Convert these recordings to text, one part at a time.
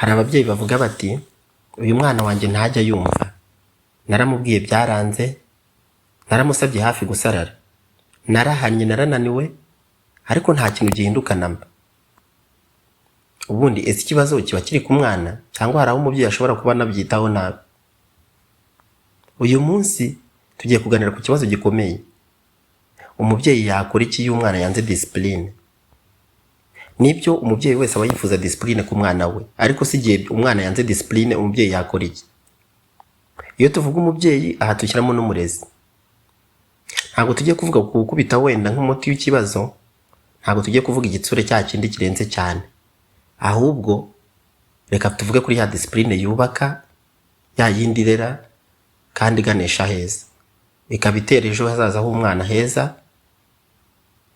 Hari ababyeyi bavuga bati uyu mwana wanjye ntajya yumva, naramubwiye byaranze, naramusabye hafi gusarara, narahanye narananiwe, ariko nta kintu gihinduka namba. Ubundi ese ikibazo kiba kiri ku mwana cyangwa hari aho umubyeyi ashobora kuba anabyitaho nabi? Uyu munsi tugiye kuganira ku kibazo gikomeye. Umubyeyi yakora iki iyo umwana yanze discipline? Nibyo umubyeyi wese aba yifuza discipline ku mwana we, ariko si igihe umwana yanze discipline umubyeyi yakora iki? Iyo tuvuga umubyeyi aha dushyiramo n'umurezi. Ntabwo tugiye kuvuga gukubita wenda nk'umuti w'ikibazo, ntabwo tugiye kuvuga igitsure cya kindi kirenze cyane, ahubwo reka tuvuge kuri ya discipline yubaka, ya yindi irera kandi iganisha heza, ikaba itera ejo hazaza h'umwana heza.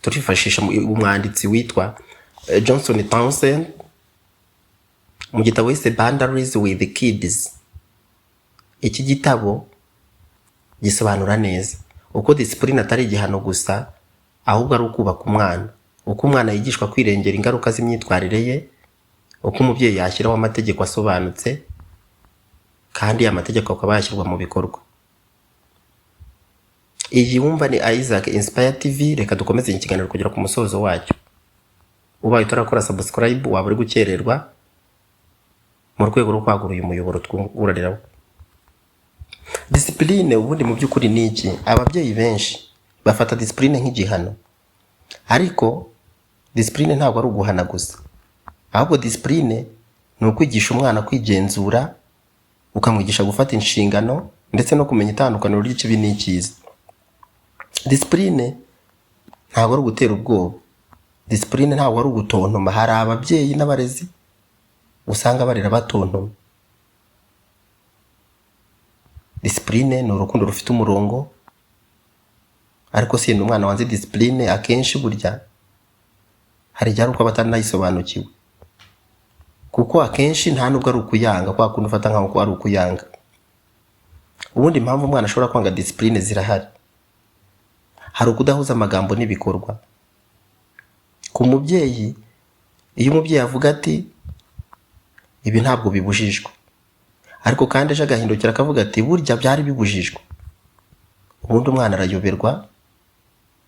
Turifashisha umwanditsi witwa Johnson Townsend mu gitabo yise Boundaries with the Kids. Iki gitabo gisobanura neza uko discipline atari igihano gusa, ahubwo ari ukubaka umwana, uko umwana yigishwa kwirengera ingaruka z'imyitwarire ye, uko umubyeyi yashyiraho amategeko asobanutse kandi amategeko akaba yashyirwa mu bikorwa. Iyi wumva ni Isaac Inspire TV. Reka dukomeze ikiganiro kugera ku musozo wacyo. Ubaye utarakora subscribe waba uri gukererwa mu rwego rwo kwagura uyu muyoboro twunguriraho. Discipline ubundi mu by'ukuri ni iki? Ababyeyi benshi bafata discipline nk'igihano, ariko discipline ntabwo ari uguhana gusa, ahubwo discipline ni ukwigisha umwana kwigenzura, ukamwigisha gufata inshingano ndetse no kumenya itandukaniro ry'ikibi n'icyiza. Discipline ntabwo ari ugutera ubwoba, discipline ntabwo ari ugutontoma. Hari ababyeyi n'abarezi usanga barera batontoma. Discipline ni urukundo rufite umurongo, ariko si umwana wanze discipline akenshi burya hari igihe uko batanayisobanukiwe, kuko akenshi nta nubwo ari ukuyanga, kwa kundi ufata nkaho ko ari ukuyanga. Ubundi impamvu umwana ashobora kwanga discipline zirahari. Hari ukudahuza amagambo n'ibikorwa. Ku mubyeyi, iyo umubyeyi avuga ati ibi ntabwo bibujijwe, ariko kandi ejo agahindukira akavuga ati burya byari bibujijwe, ubundi umwana arayoberwa,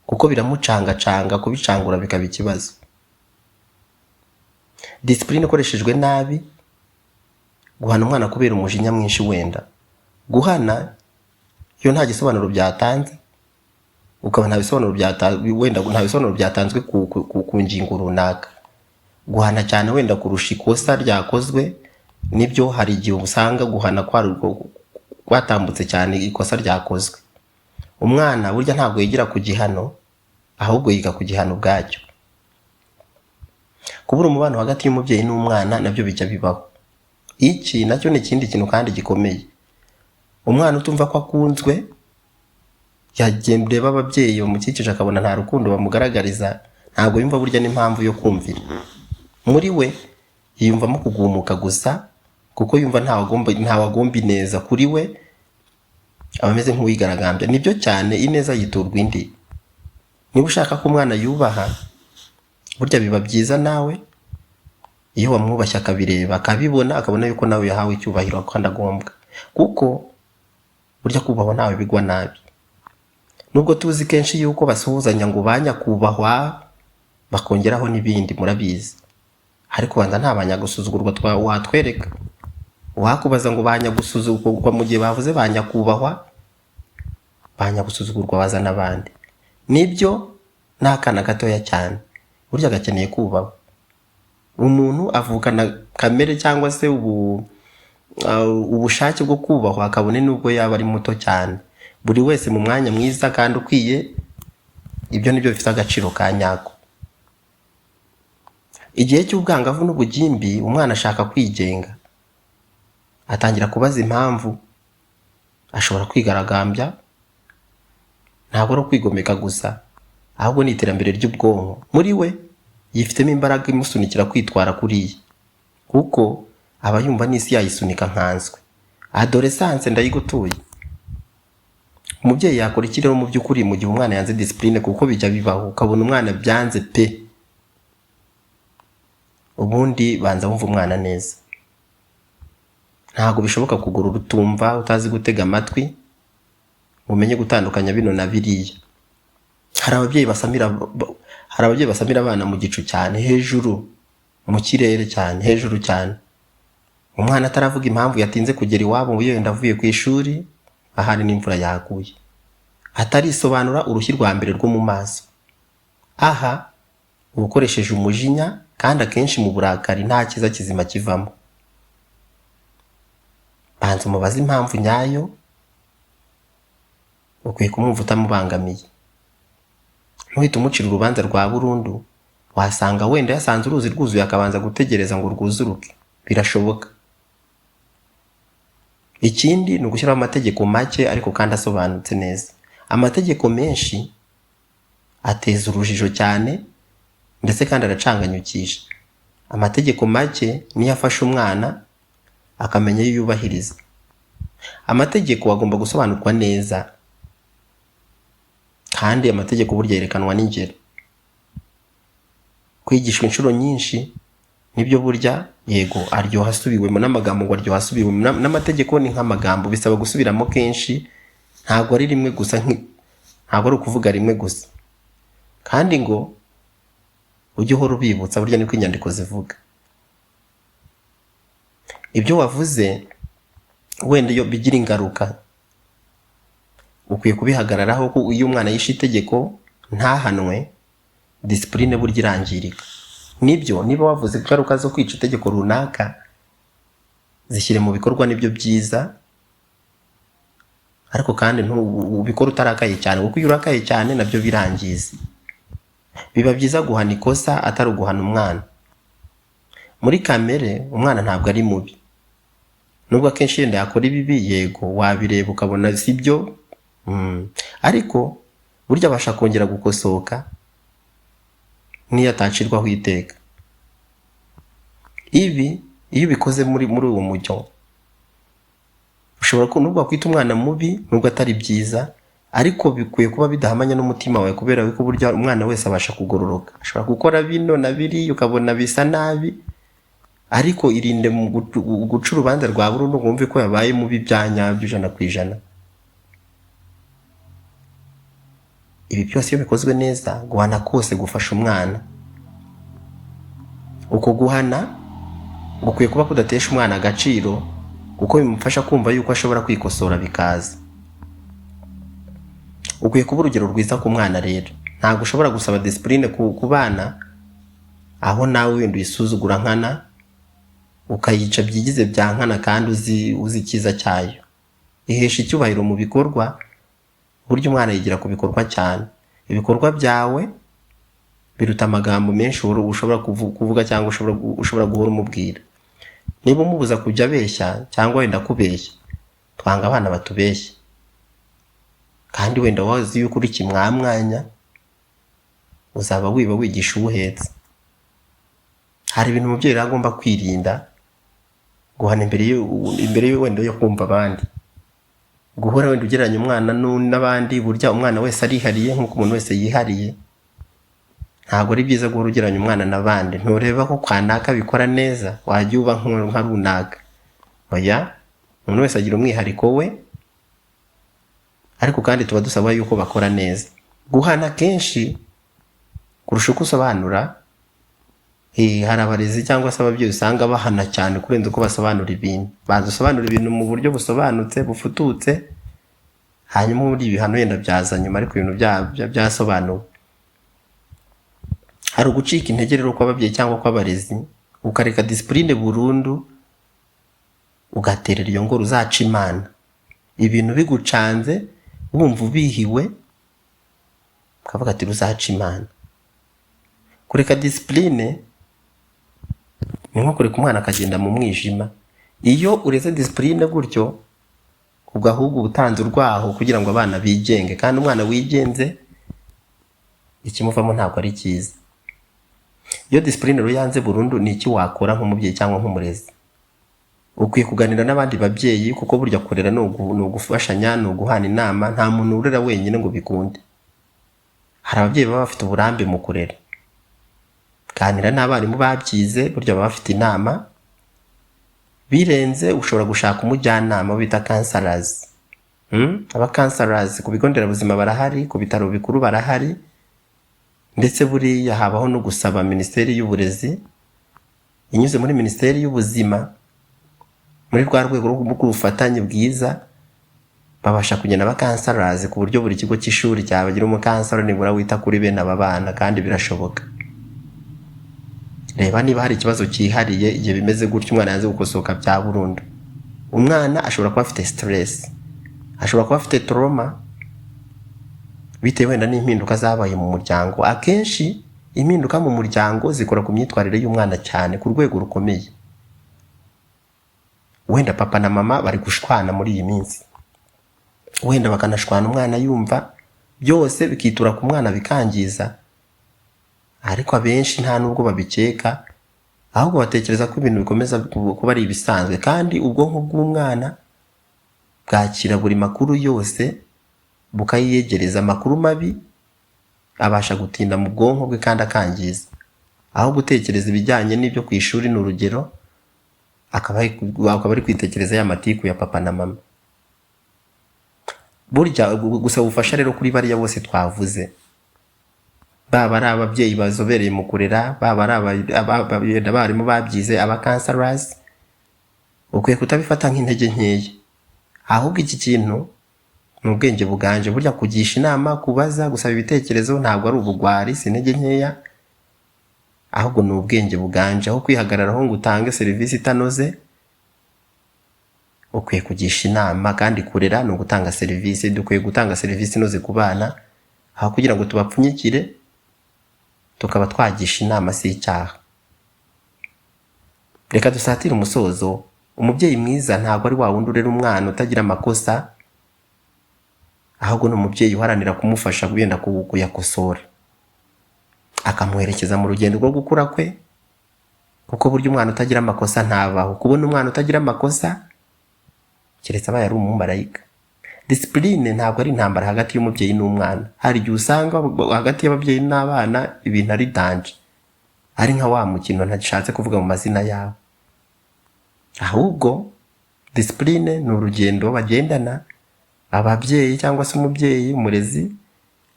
kuko biramucangacanga, kubicangura bikaba ikibazo. Discipline ikoreshejwe nabi, guhana umwana kubera umujinya mwinshi, wenda guhana iyo nta gisobanuro byatanze, ukaba nta bisobanuro byatanzwe ku ngingo runaka. Guhana cyane wenda kurusha ikosa ryakozwe, nibyo hari igihe usanga guhana kwatambutse cyane ikosa ryakozwe. Umwana burya ntabwo yigira ku gihano, ahubwo yiga ku gihano ubwacyo. Kubura umubano hagati y'umubyeyi n'umwana nabyo bijya bibaho. Iki nacyo ni ikindi kintu kandi gikomeye. Umwana utumva ko akunzwe, yagendeba ababyeyi bamukikije akabona nta rukundo bamugaragariza, ntabwo yumva burya n'impamvu yo kumvira. Muri we yiyumvamo kugumuka gusa, kuko yumva ntawagomba ineza. Kuri we aba ameze nk'uwigaragambya. Nibyo cyane, ineza yiturwa indi. Niba ushaka ko umwana yubaha, burya biba byiza nawe iyo wamwubashye akabireba, akabibona, akabona yuko nawe yahawe icyubahiro kandi agombwa, kuko burya kubahwa nawe bigwa nabi. Nubwo tuzi kenshi yuko basuhuzanya ngo banyakubahwa bakongeraho n'ibindi, murabizi, ariko wanda nta banyagusuzugurwa watwereka. Wakubaza ngo banyagusuzugurwa mu gihe bavuze banyakubahwa, banyagusuzugurwa baza n'abandi. Nibyo n'akana gatoya cyane burya gakeneye kubahwa. Umuntu avukana kamere cyangwa se ubushake bwo kubahwa, akabone nubwo yaba ari muto cyane. Buri wese mu mwanya mwiza kandi ukwiye, ibyo nibyo bifite agaciro ka nyako. Igihe cy'ubwangavu n'ubugimbi, umwana ashaka kwigenga, atangira kubaza impamvu, ashobora kwigaragambya. Ntabwo ari kwigomeka gusa, ahubwo ni iterambere ry'ubwonko. Muri we yifitemo imbaraga imusunikira kwitwara kuriya, kuko aba yumva n'isi yayisunika nkanswe. Adolescence ndayigutuye. Umubyeyi yakora iki rero mu by'ukuri mu gihe umwana yanze discipline? Kuko bijya bibaho ukabona umwana byanze pe. Ubundi banza wumva umwana neza. ntabwo bishoboka kugura urutumva utazi gutega amatwi umenye gutandukanya bino na biriya. Hari ababyeyi basamira abana mu gicu cyane, hejuru mu kirere cyane, hejuru cyane. Umwana ataravuga impamvu yatinze kugera iwabo, yenda avuye ku ishuri, ahari n'imvura yaguye, atarisobanura urushyi rwa mbere rwo mu maso. Aha ukoresheje umujinya, kandi akenshi mu burakari nta kiza kizima kivamo. Banza umubaze impamvu nyayo, ukwiye kumwumva utamubangamiye. Ntuhite umucira urubanza rwa burundu, wasanga wenda yasanze uruzi rwuzuye akabanza gutegereza ngo rwuzuruke. Birashoboka. Ikindi ni ugushyiraho amategeko make ariko kandi asobanutse neza. Amategeko menshi ateza urujijo cyane ndetse kandi aracanganyukisha. Amategeko make niyo afasha umwana akamenya iyo yubahiriza. Amategeko agomba gusobanurwa neza, kandi amategeko burya yerekanwa n'ingero. Kwigishwa inshuro nyinshi nibyo burya yego aryoha asubiwemo, n'amagambo ngo aryoha asubiwemo. N'amategeko ni nk'amagambo, bisaba gusubiramo kenshi, ntabwo ari rimwe gusa, ntabwo ari ukuvuga rimwe gusa. Kandi ngo ujye uhora ubibutsa, burya niko inyandiko zivuga. Ibyo wavuze wenda iyo bigira ingaruka, ukwiye kubihagararaho. Ko iyo umwana yishe itegeko ntahanwe, discipline burya irangirika. Nibyo, niba wavuze ingaruka zo kwica itegeko runaka, zishyire mu bikorwa, nibyo byiza, ariko kandi ubikora utarakaye cyane, kuko iyo urakaye cyane nabyo birangiza. Biba byiza guhana ikosa atari uguhana umwana. Muri kamere umwana ntabwo ari mubi, nubwo akenshi yenda yakora ibibi, yego wabireba ukabona sibyo, ariko burya abasha kongera gukosoka niyo atacirwaho iteka. Ibi iyo ubikoze muri uwo mujyo, ushobora nubwo kwita umwana mubi, nubwo atari byiza, ariko bikwiye kuba bidahamanya n'umutima wawe, kubera ko burya umwana wese abasha kugororoka. Ashobora gukora bino na biri ukabona bisa nabi, ariko irinde mu guca urubanza rwa burundu ngo wumve ko yabaye mubi bya nyabyo 100%. Ibi byose iyo bikozwe neza, guhana kose gufasha umwana. Uko guhana gukwiye kuba kudatesha umwana agaciro, kuko bimufasha kumva yuko ashobora kwikosora bikaza. Ukwiye kuba urugero rwiza ku mwana rero. Ntabwo ushobora gusaba discipline ku bana aho nawe wenda uyisuzugura nkana, ukayica byigize bya nkana, kandi uzi icyiza cyayo. Ihesha icyubahiro mu bikorwa, buryo umwana yigira ku bikorwa cyane. Ibikorwa byawe biruta amagambo menshi ushobora kuvuga cyangwa ushobora guhora umubwira. Niba umubuza kujya abeshya cyangwa wenda kubeshya, twanga abana batubeshya, kandi wenda wazi yuko uri kimwamwanya, uzaba wiba wigisha ubuhetse. Hari ibintu umubyeyi agomba kwirinda, guhana imbere wenda yo kumva abandi. Guhora wenda ugereranya umwana n'abandi, burya umwana wese arihariye nk'uko umuntu wese yihariye. Ntabwo ari byiza guhora ugereranya umwana n'abandi. Ntureba ko kwanaka bikora neza wajya uba nka runaka. Oya, umuntu wese agira umwihariko we, ariko kandi tuba dusaba yuko bakora neza. Guhana kenshi kurusha uko usobanura. Hari abarezi cyangwa se ababyeyi usanga bahana cyane kurenza uko basobanura ibintu. Basobanura ibintu mu buryo busobanutse, bufututse, hanyuma muri ibihano yenda byaza nyuma, ariko ibintu byasobanuwe. Hari ugucika intege rero kw'ababyeyi cyangwa kw'abarezi, ukareka discipline burundu, ugaterera iyo ngoro uzaca Imana. Ibintu bigucanze wumva ubihiwe, ukavuga ati uzaca Imana. Kureka discipline ni nko kureka umwana akagenda mu mwijima. Iyo ureze discipline gutyo, ugahubwo ubutanzi urwaho kugira ngo abana bigenge, kandi umwana wigenze ikimuvamo ntabwo ari cyiza. Iyo discipline rero yanze burundu, ni iki wakora nk'umubyeyi cyangwa nk'umurezi? Ukwiye kuganira n'abandi babyeyi, kuko burya kurera no gufashanya, no guhana inama. Nta muntu urera wenyine ngo bikunde. Hari ababyeyi baba bafite uburambe mu kurera. Ganira n'abarimu babyize, burya baba bafite inama. birenze ushobora gushaka umujyanama bita counselors. Aba counselors ku bigo nderabuzima barahari, ku bitaro bikuru barahari, ndetse buriya habaho no gusaba Minisiteri y'Uburezi inyuze muri Minisiteri y'Ubuzima muri rwa rwego rw'ubufatanye bwiza, babasha kugena aba counselors ku buryo buri kigo cy'ishuri cyabagira umukansara nibura wita kuri bene aba bana, kandi birashoboka. Reba niba hari ikibazo cyihariye igihe bimeze gutyo umwana yanze gukosoka bya burundu. Umwana ashobora kuba afite stress, ashobora kuba afite trauma bitewe wenda n'impinduka zabaye mu muryango. Akenshi impinduka mu muryango zikora ku myitwarire y'umwana cyane ku rwego rukomeye. Wenda papa na mama bari gushwana muri iyi minsi, wenda bakanashwana umwana yumva, byose bikitura ku mwana bikangiza. Ariko abenshi nta nubwo babikeka, ahubwo batekereza ko ibintu bikomeza kuba ari ibisanzwe, kandi ubwonko bw'umwana bwakira buri makuru yose bukayiyegereza. Amakuru mabi abasha gutinda mu bwonko bwe kandi akangiza, aho gutekereza ibijyanye n'ibyo ku ishuri. Ni urugero, akaba ari kwitekereza ya matiku ya papa na mama. Burya gusaba ubufasha rero kuri bariya bose twavuze, baba ari ababyeyi bazobereye mu kurera, baba ari abarimu babyize, aba counselors, ukwiye kutabifata nk'intege nkeya, ahubwo iki kintu ni ubwenge buganje. Burya kugisha inama, kubaza, gusaba ibitekerezo ntabwo ari ubugwari, si intege nkeya, ahubwo ni ubwenge buganje. Aho kwihagararaho ngo utange serivisi itanoze, ukwiye kugisha inama, kandi kurera ni ugutanga serivisi. Dukwiye gutanga serivisi inoze ku bana, aho kugira ngo tubapfunyikire tukaba twagisha inama, si icyaha. Reka dusatire umusozo. Umubyeyi mwiza ntabwo ari wa wundi urera umwana utagira amakosa, ahubwo ni umubyeyi uharanira kumufasha kugenda kuyakosora, akamuherekeza mu rugendo rwo gukura kwe, kuko burya umwana utagira amakosa ntabaho. Kubona umwana utagira amakosa keretse abaye ari umumarayika. Discipline ntabwo ari intambara hagati y'umubyeyi n'umwana. Hari igihe usanga hagati y'ababyeyi n'abana ibintu ari danger, ari nka wa mukino ntashatse kuvuga mu mazina yawo. Ahubwo discipline ni urugendo bagendana, ababyeyi cyangwa se umubyeyi, umurezi,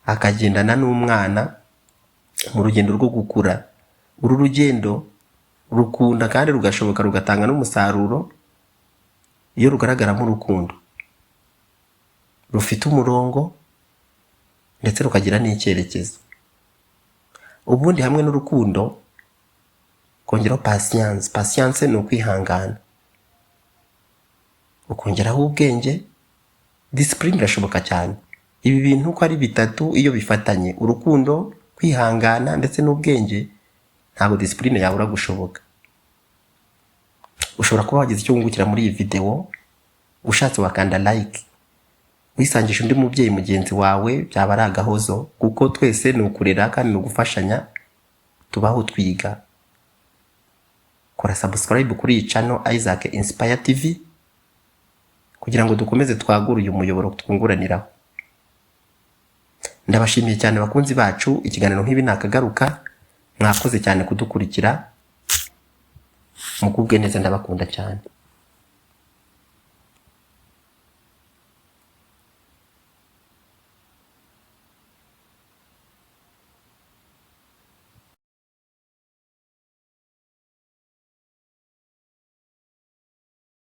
akagendana n'umwana mu rugendo rwo gukura. Uru rugendo rukunda kandi rugashoboka rugatanga n'umusaruro iyo rugaragaramo urukundo rufite umurongo ndetse rukagira n'icyerekezo. Ubundi hamwe n'urukundo kongeraho patience. Patience ni ukwihangana, ukongeraho ubwenge. Discipline irashoboka cyane. Ibi bintu uko ari bitatu iyo bifatanye, urukundo, kwihangana ndetse n'ubwenge, ntabwo discipline yabura gushoboka. Ushobora kuba wagize icyo wungukira muri iyi video, ushatse wakanda like, wisangisha undi mubyeyi mugenzi wawe, byaba ari agahozo, kuko twese ni ukurera kandi ni ugufashanya, tubaho twiga. Kora subscribe kuri iyi channel Isaac Inspire TV kugira ngo dukomeze twagure uyu muyoboro twunguraniraho. Ndabashimiye cyane bakunzi bacu, ikiganiro nk'ibi nakagaruka. Mwakoze cyane kudukurikira, mukubwe neza, ndabakunda cyane.